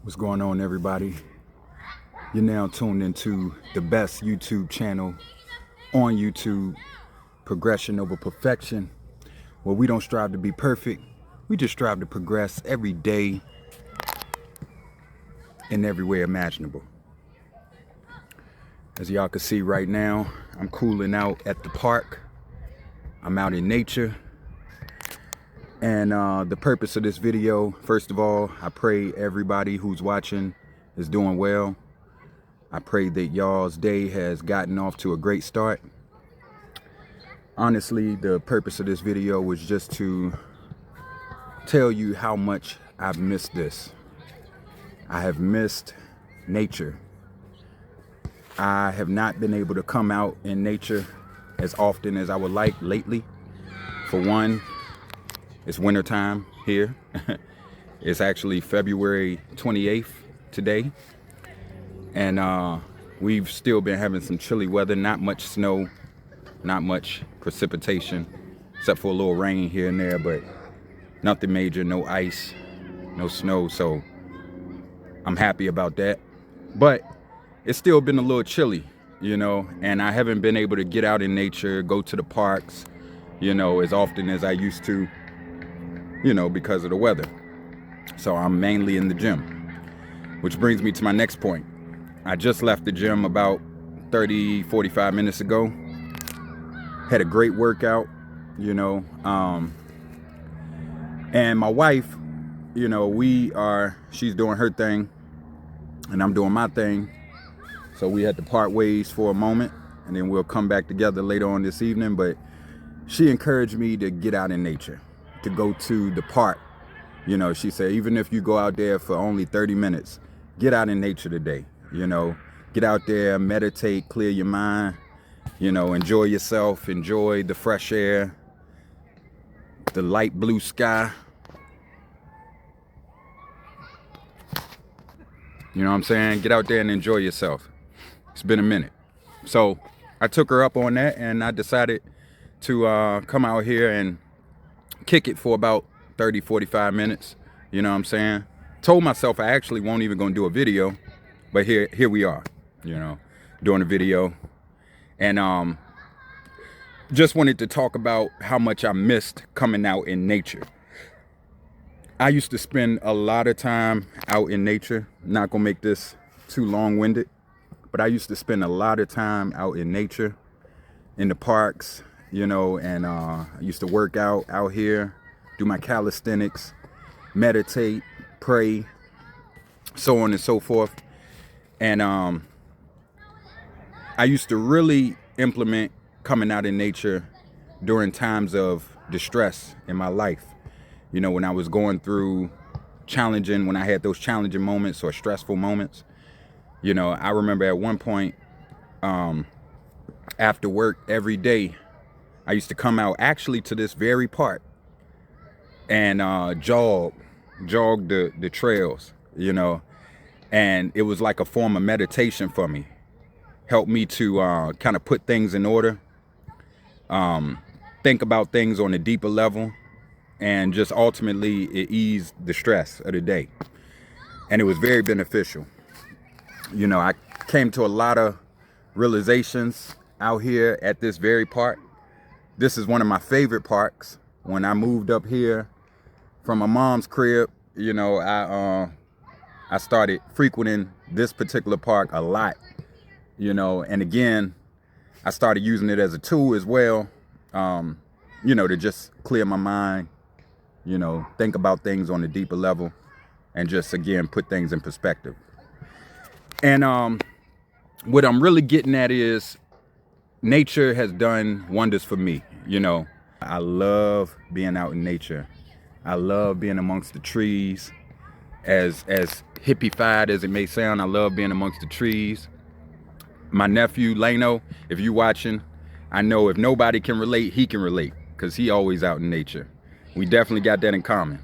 What's going on, everybody? You're now tuned into the best YouTube channel on YouTube, Progression Over Perfection, where we don't strive to be perfect. We just strive to progress every day in every way imaginable. As y'all can see right now, I'm cooling out at the park. I'm out in nature. And the purpose of this video, first of all, I pray everybody who's watching is doing well. I pray that y'all's day has gotten off to a great start. Honestly, the purpose of this video was just to tell you how much I've missed this. I have missed nature. I have not been able to come out in nature as often as I would like lately. For one, it's wintertime here. It's actually February 28th today. And we've still been having some chilly weather, not much snow, not much precipitation, except for a little rain here and there, but nothing major, no ice, no snow. So I'm happy about that. But it's still been a little chilly, you know, and I haven't been able to get out in nature, go to the parks, you know, as often as I used to, you know, because of the weather. So I'm mainly in the gym, which brings me to my next point. I just left the gym about 45 minutes ago. Had a great workout, you know, and my wife, you know, she's doing her thing and I'm doing my thing. So we had to part ways for a moment and then we'll come back together later on this evening. But she encouraged me to get out in nature, to go to the park. You know, she said, even if you go out there for only 30 minutes, get out in nature today. You know, get out there, meditate, clear your mind, you know, enjoy yourself, enjoy the fresh air, the light blue sky. You know what I'm saying? Get out there and enjoy yourself. It's been a minute. So I took her up on that and I decided to come out here and kick it for about 45 minutes. You know what I'm saying? Told myself I actually won't even gonna do a video, but here we are, you know, doing a video. And just wanted to talk about how much I missed coming out in nature. I used to spend a lot of time out in nature. Not gonna make this too long-winded, but I used to spend a lot of time out in nature, in the parks, you know, and I used to work out here, do my calisthenics, meditate, pray, so on and so forth. And I used to really implement coming out in nature during times of distress in my life. You know, when I was going through when I had those challenging moments or stressful moments. You know, I remember at one point, after work every day, I used to come out actually to this very park and jog the trails, you know, and it was like a form of meditation for me. Helped me to kind of put things in order, think about things on a deeper level, and just ultimately it eased the stress of the day. And it was very beneficial. You know, I came to a lot of realizations out here at this very park. This is one of my favorite parks. When I moved up here from my mom's crib, you know, I started frequenting this particular park a lot, you know, and again, I started using it as a tool as well, you know, to just clear my mind, you know, think about things on a deeper level and just, again, put things in perspective. And what I'm really getting at is nature has done wonders for me. You know, I love being out in nature. I love being amongst the trees. As hippie-fied as it may sound, I love being amongst the trees. My nephew, Lano, if you watching, I know if nobody can relate, he can relate because he always out in nature. We definitely got that in common.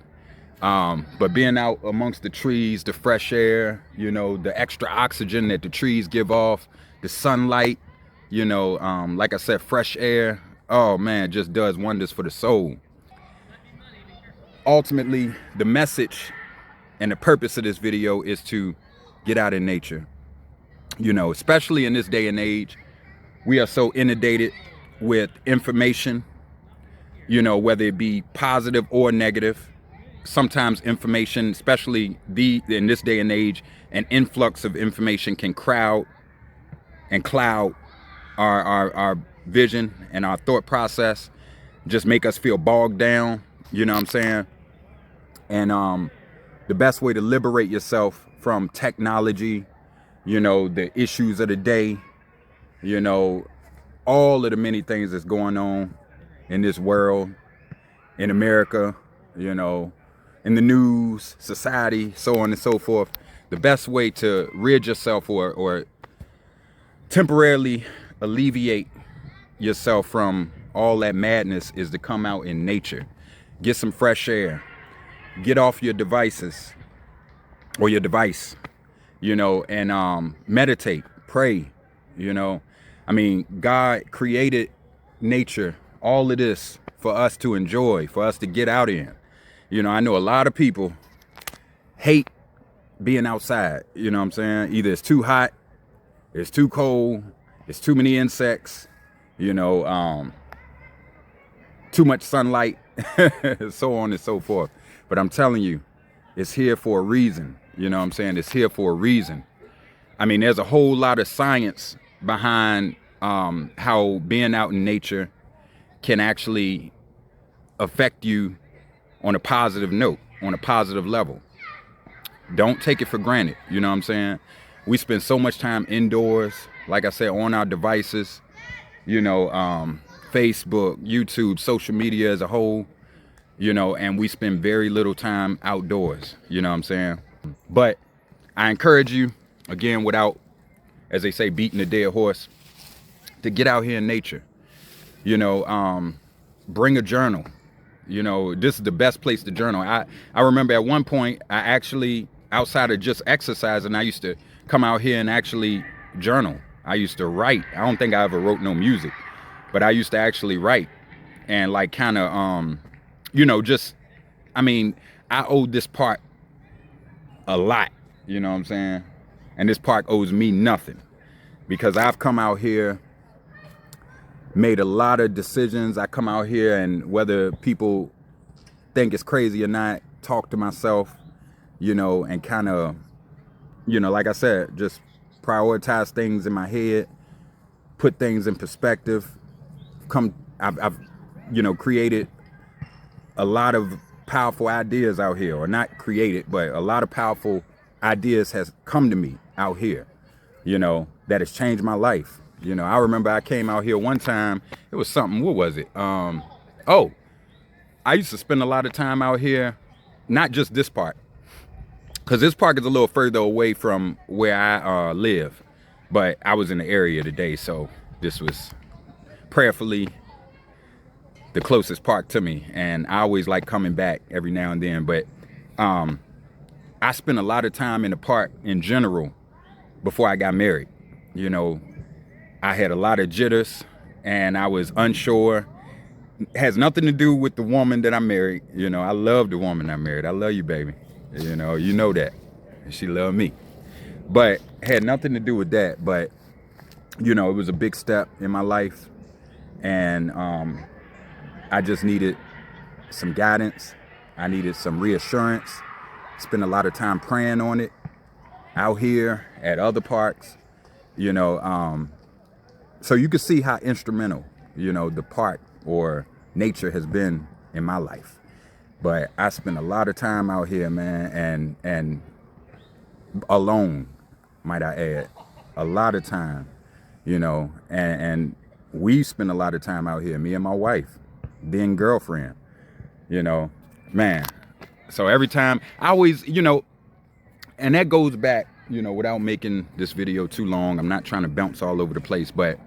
But being out amongst the trees, the fresh air, you know, the extra oxygen that the trees give off, the sunlight, you know, like I said, fresh air, oh man, it just does wonders for the soul. Ultimately, the message And the purpose of this video is to get out in nature. You know, especially in this day and age, we are so inundated with information, you know, whether it be positive or negative. Sometimes information, especially in this day and age, an influx of information can crowd and cloud our vision and our thought process, just make us feel bogged down, you know what I'm saying? And the best way to liberate yourself from technology, you know, the issues of the day, you know, all of the many things that's going on in this world, in America, you know, in the news, society, so on and so forth. The best way to rid yourself or temporarily alleviate yourself from all that madness is to come out in nature. Get some fresh air. Get off your devices or your device, you know, and meditate, pray, you know. I mean, God created nature, all of this for us to enjoy, for us to get out in. You know, I know a lot of people hate being outside, you know what I'm saying? Either it's too hot, it's too cold, it's too many insects, you know, too much sunlight, so on and so forth. But I'm telling you, it's here for a reason. You know what I'm saying? It's here for a reason. I mean, there's a whole lot of science behind how being out in nature can actually affect you on a positive note, on a positive level. Don't take it for granted. You know what I'm saying? We spend so much time indoors, like I said, on our devices, you know, Facebook, YouTube, social media as a whole, you know, and we spend very little time outdoors, you know what I'm saying? But I encourage you, again, without, as they say, beating a dead horse, to get out here in nature. You know, bring a journal. You know, this is the best place to journal. I remember at one point, I actually, outside of just exercising, I used to come out here and actually journal. I used to write. I don't think I ever wrote no music, but I used to actually write and like kind of, you know, just, I mean, I owe this park a lot, you know what I'm saying? And this park owes me nothing because I've come out here, made a lot of decisions. I come out here and whether people think it's crazy or not, talk to myself, you know, and kind of, you know, like I said, just prioritize things in my head, put things in perspective. I've you know, created a lot of powerful ideas out here, or not created, but a lot of powerful ideas has come to me out here, you know, that has changed my life. You know, I remember I came out here one time, it was something, what was it? Oh, I used to spend a lot of time out here, not just this park, because this park is a little further away from where I live, but I was in the area today, so this was prayerfully the closest park to me, and I always like coming back every now and then. But I spent a lot of time in the park in general before I got married. You know, I had a lot of jitters and I was unsure. It has nothing to do with the woman that I married. You know, I love the woman I married. I love you, baby. You know that. And she loved me. But it had nothing to do with that. But, you know, it was a big step in my life. And I just needed some guidance. I needed some reassurance. Spent a lot of time praying on it out here at other parks, you know. So you can see how instrumental, you know, the park or nature has been in my life. But I spent a lot of time out here, man, and alone, might I add, a lot of time, you know, and we spent a lot of time out here, me and my wife, then girlfriend, you know, man. So every time I always, you know, and that goes back, you know, without making this video too long, I'm not trying to bounce all over the place, but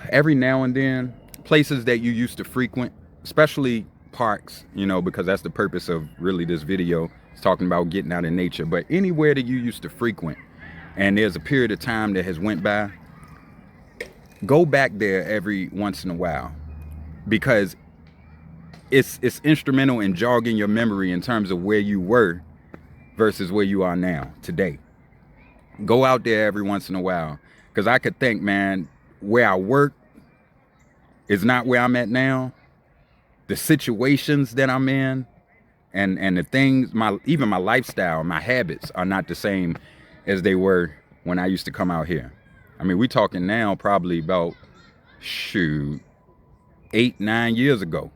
every now and then, places that you used to frequent, especially parks, you know, because that's the purpose of really this video, it's talking about getting out in nature, but anywhere that you used to frequent, and there's a period of time that has went by, go back there every once in a while, because it's instrumental in jogging your memory in terms of where you were versus where you are now today. Go out there every once in a while, because I could think, man, where I work is not where I'm at now. The situations that I'm in and the things, even my lifestyle, my habits are not the same as they were when I used to come out here. I mean, we're talking now probably about, 8-9 years ago,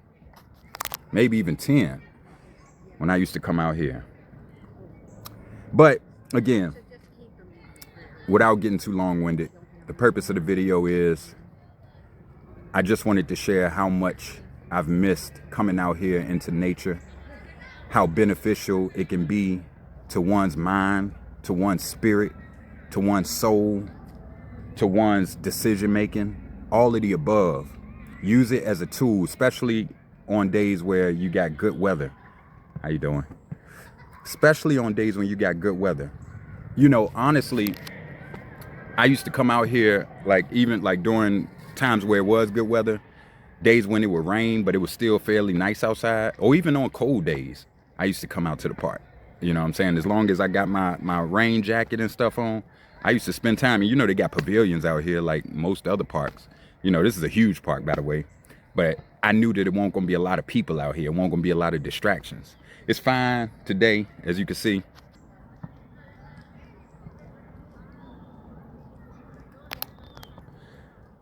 maybe even 10, when I used to come out here. But again, without getting too long-winded, the purpose of the video is I just wanted to share how much I've missed coming out here into nature, how beneficial it can be to one's mind, to one's spirit, to one's soul, to one's decision-making, all of the above. Use it as a tool, especially on days where you got good weather. How you doing? Especially on days when you got good weather. You know, honestly, I used to come out here, like even like during times where it was good weather, days when it would rain, but it was still fairly nice outside, or even on cold days, I used to come out to the park. You know what I'm saying? As long as I got my rain jacket and stuff on, I used to spend time. And you know, they got pavilions out here like most other parks. You know, this is a huge park, by the way, but I knew that it won't gonna be a lot of people out here. It won't gonna be a lot of distractions. It's fine today, as you can see.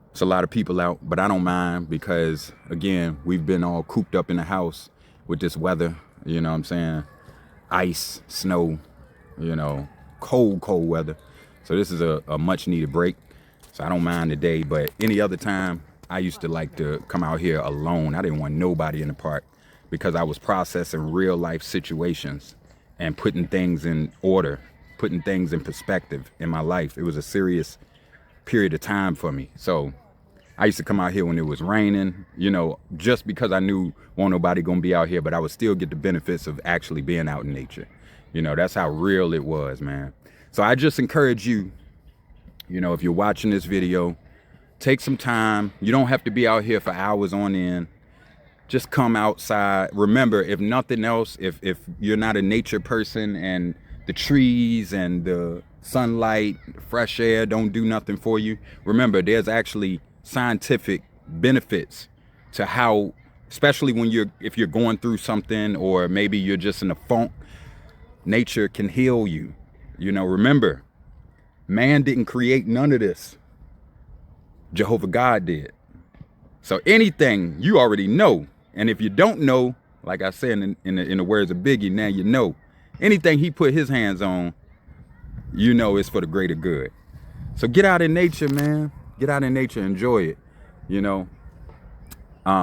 It's a lot of people out, but I don't mind because, again, we've been all cooped up in the house with this weather, you know what I'm saying? Ice, snow, you know, cold weather. So this is a much needed break. So I don't mind today, but any other time, I used to like to come out here alone. I didn't want nobody in the park because I was processing real life situations and putting things in order, putting things in perspective in my life. It was a serious period of time for me. So I used to come out here when it was raining, you know, just because I knew won't nobody gonna be out here, but I would still get the benefits of actually being out in nature. You know, that's how real it was, man. So I just encourage you, you know, if you're watching this video, take some time. You don't have to be out here for hours on end. Just come outside. Remember, if nothing else, if you're not a nature person and the trees and the sunlight, fresh air don't do nothing for you, remember, there's actually scientific benefits to how, especially when if you're going through something, or maybe you're just in a funk, nature can heal you. You know, remember, man didn't create none of this. Jehovah God did. So anything you already know, and if you don't know, like I said in the words of Biggie, now you know. Anything he put his hands on, you know it's for the greater good. So get out in nature, man. Get out in nature, enjoy it. You know,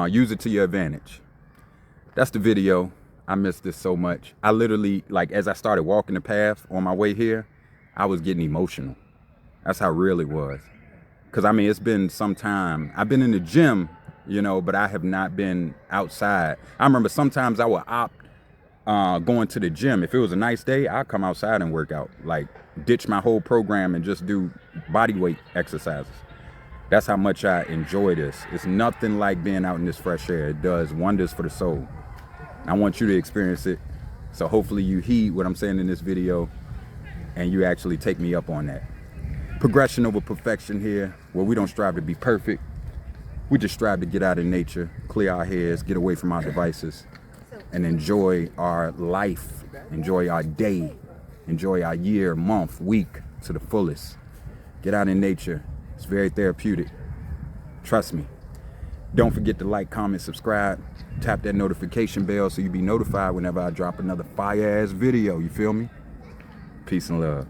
use it to your advantage. That's the video. I missed this so much. I literally, like, as I started walking the path on my way here, I was getting emotional. That's how real it was. Because, I mean, it's been some time. I've been in the gym, you know, but I have not been outside. I remember sometimes I would opt going to the gym. If it was a nice day, I'd come outside and work out. Like, ditch my whole program and just do body weight exercises. That's how much I enjoy this. It's nothing like being out in this fresh air. It does wonders for the soul. I want you to experience it. So hopefully you heed what I'm saying in this video and you actually take me up on that. Progression over perfection here, where we don't strive to be perfect. We just strive to get out in nature, clear our heads, get away from our devices, and enjoy our life, enjoy our day, enjoy our year, month, week to the fullest. Get out in nature. It's very therapeutic. Trust me. Don't forget to like, comment, subscribe. Tap that notification bell so you be notified whenever I drop another fire-ass video. You feel me? Peace and love.